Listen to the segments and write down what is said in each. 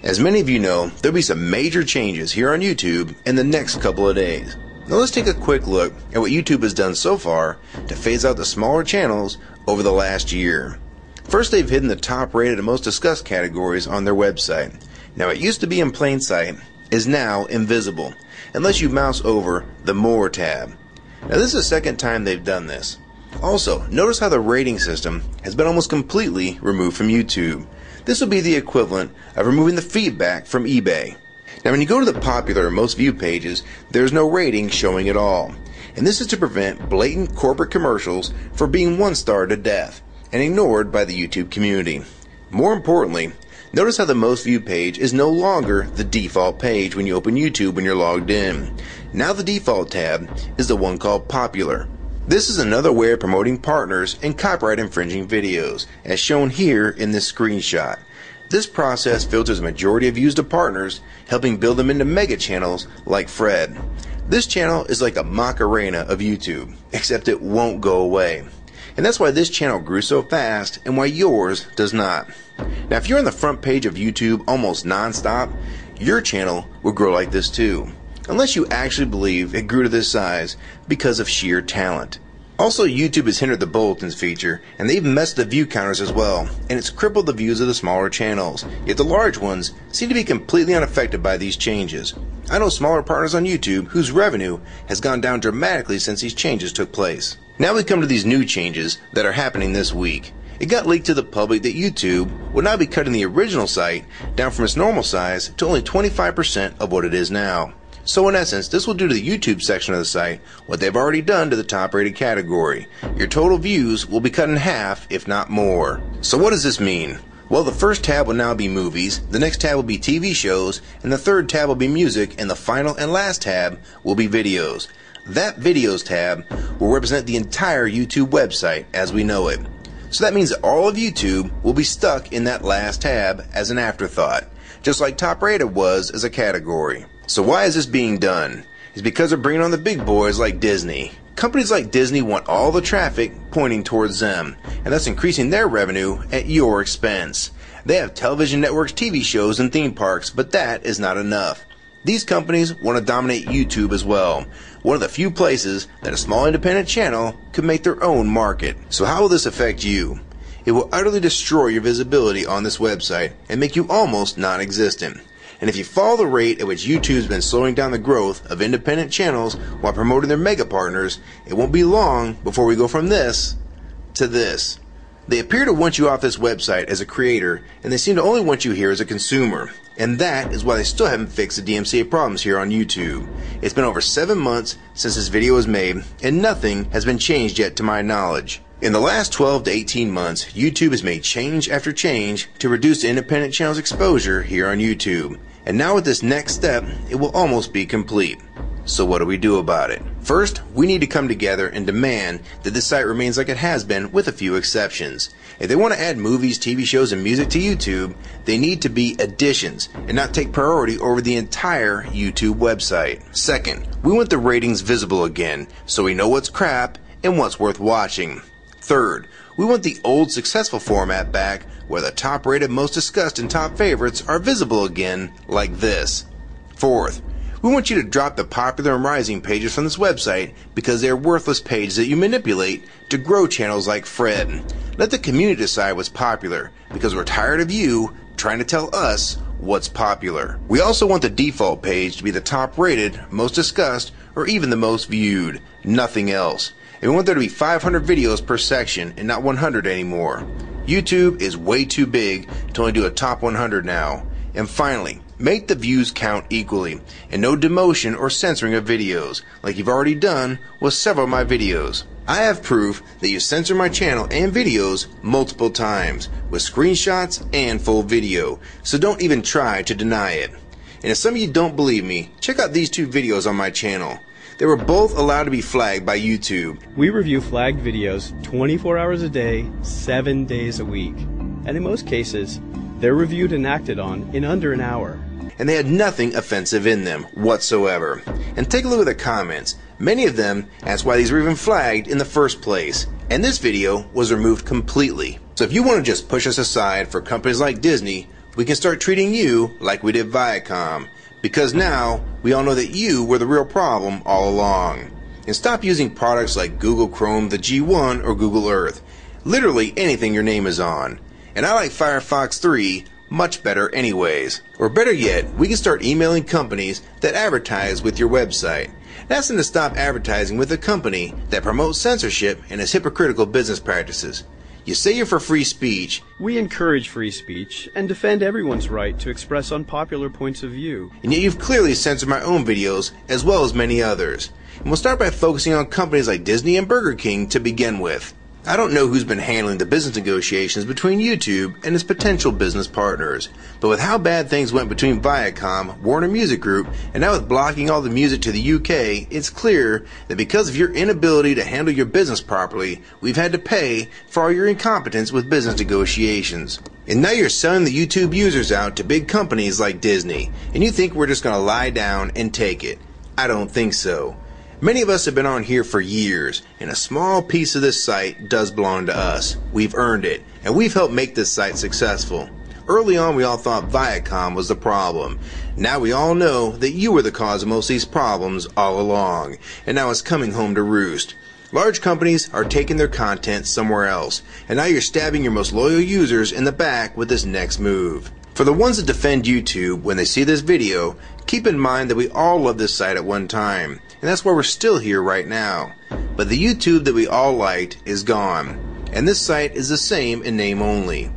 As many of you know, there'll be some major changes here on YouTube in the next couple of days. Now let's take a quick look at what YouTube has done so far to phase out the smaller channels over the last year. First, they've hidden the top rated and most discussed categories on their website. Now it used to be in plain sight, is now invisible, unless you mouse over the More tab. Now this is the second time they've done this. Also, notice how the rating system has been almost completely removed from YouTube. This will be the equivalent of removing the feedback from eBay. Now when you go to the popular or most viewed pages, there's no rating showing at all. And this is to prevent blatant corporate commercials for being one-starred to death and ignored by the YouTube community. More importantly, notice how the most viewed page is no longer the default page when you open YouTube when you're logged in. Now the default tab is the one called Popular. This is another way of promoting partners and copyright infringing videos, as shown here in this screenshot. This process filters a majority of views to partners, helping build them into mega channels like Fred. This channel is like a Macarena of YouTube, except it won't go away. And that's why this channel grew so fast and why yours does not. Now if you're on the front page of YouTube almost non-stop, your channel will grow like this too. Unless you actually believe it grew to this size because of sheer talent. Also, YouTube has hindered the bulletins feature, and they've messed the view counters as well, and it's crippled the views of the smaller channels, yet the large ones seem to be completely unaffected by these changes. I know smaller partners on YouTube whose revenue has gone down dramatically since these changes took place. Now we come to these new changes that are happening this week. It got leaked to the public that YouTube will now be cutting the original site down from its normal size to only 25% of what it is now. So in essence, this will do to the YouTube section of the site what they've already done to the top rated category. Your total views will be cut in half, if not more. So what does this mean? Well, the first tab will now be movies, the next tab will be TV shows, and the third tab will be music, and the final and last tab will be videos. That videos tab will represent the entire YouTube website as we know it. So that means that all of YouTube will be stuck in that last tab as an afterthought, just like top rated was as a category. So why is this being done? It's because they're bringing on the big boys like Disney. Companies like Disney want all the traffic pointing towards them, and thus increasing their revenue at your expense. They have television networks, TV shows, and theme parks, but that is not enough. These companies want to dominate YouTube as well, one of the few places that a small independent channel could make their own market. So how will this affect you? It will utterly destroy your visibility on this website and make you almost non-existent. And if you follow the rate at which YouTube's been slowing down the growth of independent channels while promoting their mega partners, it won't be long before we go from this to this. They appear to want you off this website as a creator, and they seem to only want you here as a consumer. And that is why they still haven't fixed the DMCA problems here on YouTube. It's been over 7 months since this video was made, and nothing has been changed yet to my knowledge. In the last 12 to 18 months, YouTube has made change after change to reduce the independent channel's exposure here on YouTube. And now with this next step, it will almost be complete. So what do we do about it? First, we need to come together and demand that this site remains like it has been with a few exceptions. If they want to add movies, TV shows, and music to YouTube, they need to be additions and not take priority over the entire YouTube website. Second, we want the ratings visible again so we know what's crap and what's worth watching. Third, we want the old successful format back where the top rated, most discussed, and top favorites are visible again like this. Fourth, we want you to drop the popular and rising pages from this website because they are worthless pages that you manipulate to grow channels like Fred. Let the community decide what's popular because we're tired of you trying to tell us what's popular. We also want the default page to be the top rated, most discussed, or even the most viewed. Nothing else. And we want there to be 500 videos per section and not 100 anymore. YouTube is way too big to only do a top 100 now. And finally, make the views count equally, and no demotion or censoring of videos, like you've already done with several of my videos. I have proof that you censor my channel and videos multiple times, with screenshots and full video, so don't even try to deny it. And if some of you don't believe me, check out these 2 videos on my channel. They were both allowed to be flagged by YouTube. We review flagged videos 24 hours a day, 7 days a week. And in most cases, They're reviewed and acted on in under an hour. And they had nothing offensive in them whatsoever. And take a look at the comments. Many of them asked why these were even flagged in the first place. And this video was removed completely. So if you want to just push us aside for companies like Disney, we can start treating you like we did Viacom. Because now, we all know that you were the real problem all along. And stop using products like Google Chrome, the G1, or Google Earth. Literally anything your name is on. And I like Firefox 3 much better anyways. Or better yet, we can start emailing companies that advertise with your website. Ask them to stop advertising with a company that promotes censorship and has hypocritical business practices. You say you're for free speech. We encourage free speech and defend everyone's right to express unpopular points of view. And yet you've clearly censored my own videos as well as many others. And we'll start by focusing on companies like Disney and Burger King to begin with. I don't know who's been handling the business negotiations between YouTube and its potential business partners, but with how bad things went between Viacom, Warner Music Group, and now with blocking all the music to the UK, it's clear that because of your inability to handle your business properly, we've had to pay for all your incompetence with business negotiations. And now you're selling the YouTube users out to big companies like Disney, and you think we're just going to lie down and take it. I don't think so. Many of us have been on here for years, and a small piece of this site does belong to us. We've earned it, and we've helped make this site successful. Early on, we all thought Viacom was the problem. Now we all know that you were the cause of most of these problems all along, and now it's coming home to roost. Large companies are taking their content somewhere else, and now you're stabbing your most loyal users in the back with this next move. For the ones that defend YouTube when they see this video, keep in mind that we all loved this site at one time. And that's why we're still here right now. But the YouTube that we all liked is gone. And this site is the same in name only.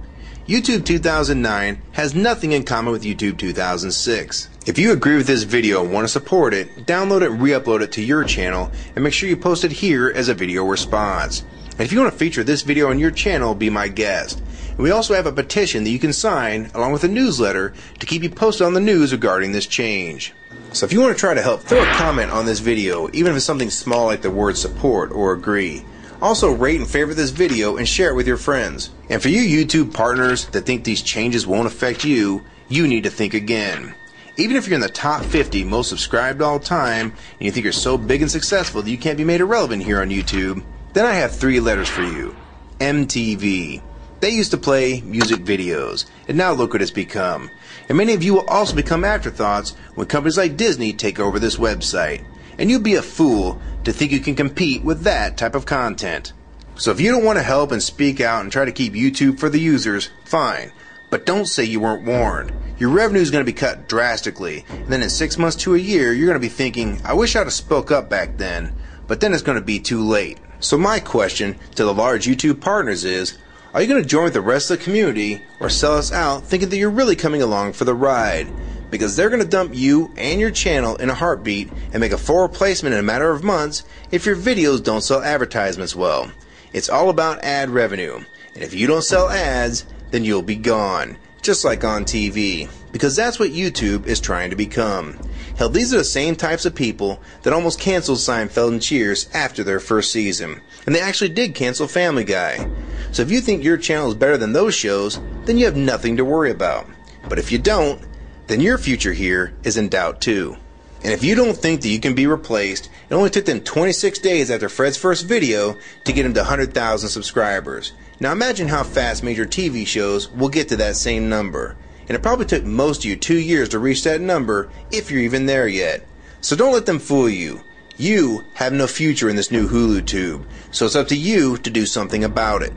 YouTube 2009 has nothing in common with YouTube 2006. If you agree with this video and want to support it, download it and re-upload it to your channel and make sure you post it here as a video response. And if you want to feature this video on your channel, be my guest. And we also have a petition that you can sign along with a newsletter to keep you posted on the news regarding this change. So if you want to try to help, throw a comment on this video, even if it's something small like the word support or agree. Also rate and favorite this video and share it with your friends. And for you YouTube partners that think these changes won't affect you, you need to think again. Even if you're in the top 50 most subscribed all time and you think you're so big and successful that you can't be made irrelevant here on YouTube, then I have 3 letters for you. MTV. They used to play music videos, and now look what it's become. And many of you will also become afterthoughts when companies like Disney take over this website. And you'd be a fool to think you can compete with that type of content. So if you don't want to help and speak out and try to keep YouTube for the users, fine. But don't say you weren't warned. Your revenue is going to be cut drastically, and then in 6 months to a year, you're going to be thinking, I wish I'd have spoke up back then. But then it's going to be too late. So my question to the large YouTube partners is, are you going to join with the rest of the community or sell us out thinking that you're really coming along for the ride? Because they're going to dump you and your channel in a heartbeat and make a full replacement in a matter of months if your videos don't sell advertisements well. It's all about ad revenue. And if you don't sell ads, then you'll be gone. Just like on TV. Because that's what YouTube is trying to become. Hell, these are the same types of people that almost canceled Seinfeld and Cheers after their first season. And they actually did cancel Family Guy. So if you think your channel is better than those shows, then you have nothing to worry about. But if you don't, then your future here is in doubt too. And if you don't think that you can be replaced, it only took them 26 days after Fred's first video to get him to 100,000 subscribers. Now imagine how fast major TV shows will get to that same number. And it probably took most of you 2 years to reach that number, if you're even there yet. So don't let them fool you. You have no future in this new Hulu tube, so it's up to you to do something about it.